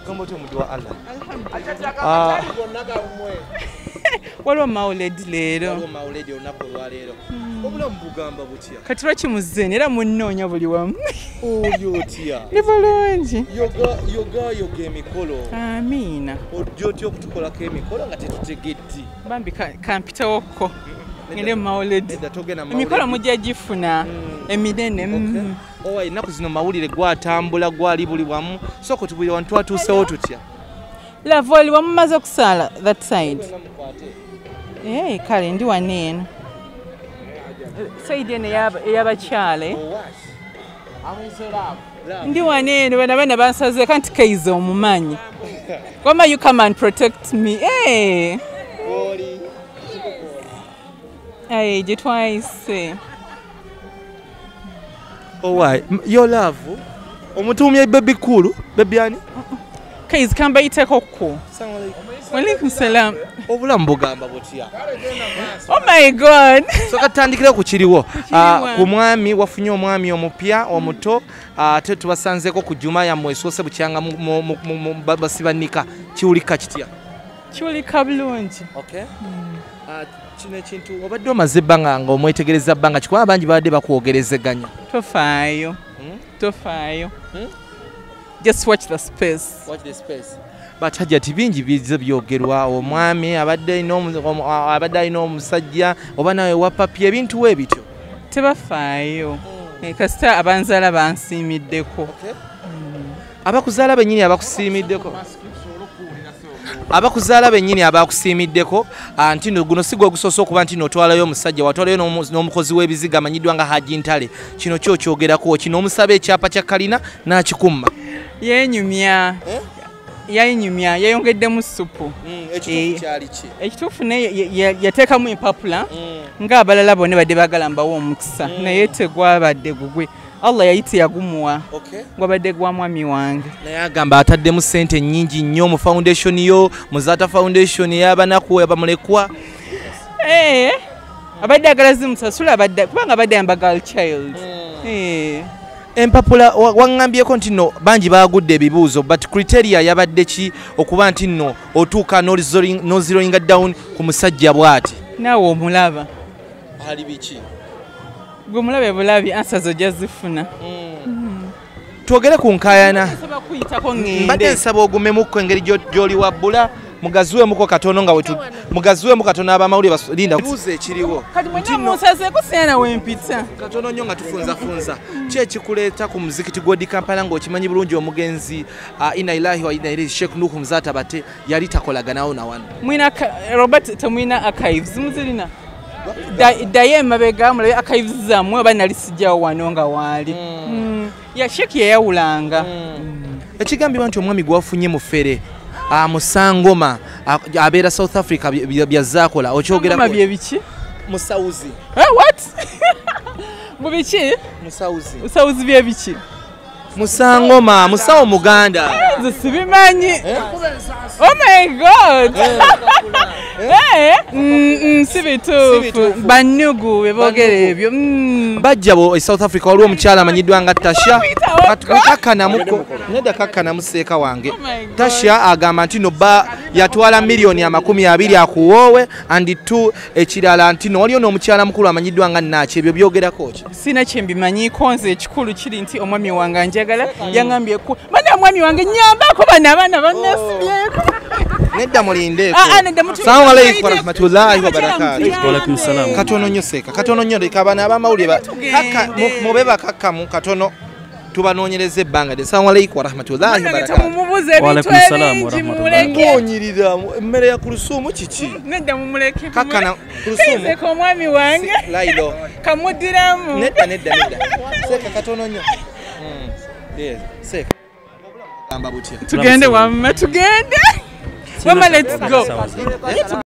Gambo to mudwa Allah. Alhamdulillah. Waliwo mawuledi leero. Waliwo mawuledi olunaku olwaleero. Obulamu bugamba butya? Kati lwakimuzzeeni era munnoonya buli wamu. Oli otya? Ni bulungi. Yoga emikolo. Amiina. Ojja otya okutukolako emikolo nga tetutegedde. Bambi kampitawokko. Ngende mawuledi. Emikolo mujja gifuna eminene. Owa ennaku zino mawulire gwatambula gwali buli wamu. Soko tubuli wantu atuusewo tutya? Love oli wamumaze okusaala that side. Kale ndi wano eno. Side eno ey'abakyala. Ndi wano eno bana bansaze kanti kaize omumanyi. Wama you come and protect me. Gye twayise. Owa your love omutumye baby cool baby ani? Kaize kambayiteko ko. Walaikum salam. Obulamu bugamba butya? Oh my God. So katandikira ku kiriwo. Ku mwami wafunye omwami omupya omuto ate tubasanzeko ku juma ya mwesose bukyanga basibanika kiwulika kitya? Kiwulika bulungi. Okay. Kino ekintu obadde omaze ebbanga nga omwetegereza bbanga kikuba abangi badde bakwogerezeganya. Tofaayo. Tofaayo. Just watch the space. Watch the space. But hajati bingi bize byogerwa omwami abadde ino omusajja oba nawe wapapye ebintu we bityo. Tebafaayo. Kasita abanzala bansiimiddeko. Abakuzaala bennyini abakusiimiddeko. Abakuzaala bennyini abakusiimiddeko anti guno sigwa gusoose okuba nti notwalayo omusajja watwalayo n'omukozi w'ebiziga amanyiddwa nga Haji Ntale kino kyokyogerako kino omusaba ekyapa kya kalina n'akikumma. Yenyumya yayongeddemu supu. Ekituufu naye yateekamu empapula ng'abalala bonna badde baagala mbawo omukisa naye tegwabadde gugwe. Allah yayite yagumuwa. Gwabadde gwa mwami wange. Naye agamba ataddemu ssente nnyingi nnyo mu foundation yo Muzata Foundation y'abanaku abamulekwa. Abadde agala zimusasula kubanga abadde yamba girl child. Empapula wangambyeko nti no bangi baagudde ebibuuzo but criteria yabadde ki okuba nti no otuuka no zeroing down ku musajja bw'ati? Naawe omulaba. Ali biki? Gwe mulabe bulabi answers ojja zifuna. Twogere ku nkaayana. Mbadde nsaba ogumemukko engeri gy'oli wabbula mugaziwemuko katono nga mugaziwemu katono abamawulire balinda buuza ekiriwo. Kati mwenna munsazeeko siyana wempita. Katono nnyo nga tufunzafunza. Ki ekikuleeta ku muzikiti gw'Odi Kampala ng'okimanyi bulungi omugenzi Inna Ilahi wa Inna Ilaihi Sheikh Nuhu Muzata Bate yali takolaganawo na wano? Mwina Robert temwina archives muzirina? Daye mabega mulabe archives zammwe oba nali sijjawo wano nga waali. Ya Sheikh yayawulanga. Ekigambibwa nti omwami gwafunye mu ffere Musangoma abeera South Africa byazaakola okyogerako. Musangoma bye biki? Musauzi. What? Mu biki? Musauzi. Musauzi bye biki? Musangoma, musawo Muganda. Nze sibimanyi. Oh my God. Sibituufu. Bannugu beboogera ebyo. Bajja bo South Africa waliwo omukyala amanyiddwa nga Tasha. Nedda kakkana museeka wange. Tasha agamba nti no yatwala miliyoni 20 akuwoowe and 2 ekirala nti no waliyo n'omukyala mukulu amanyiddwa nga Naaki ebyo byogerako ki? Sina kyembimanyiiko nze ekikulu kiri nti omwami wange njagala yangambyeku bana omwami wange nyambako bana abaana bannasibyeko. Nedda mulindeeko. Assalamu alaykum wa rahmatullahi wa barakatuh. Wa alaykum salam. Katono nnyo seeka katono nnyo leka abaana abamawulire mube bakakkamu katono tubanoonyereza ebbanga lye. Assalamu alaykum wa rahmatullahi wa barakatuh. Wa alaykum salam wa rahmatullahi. Ngoonyirira emmere ya kulusuumu kiki? Nedda mumuleke. Kakkana kulusuumu. Seeka omwami wange. Lailo. Kamuddiramu. Nedda. Seeka katono nnyo. Seeka. Tugende wamma tugende. Mama, let's go.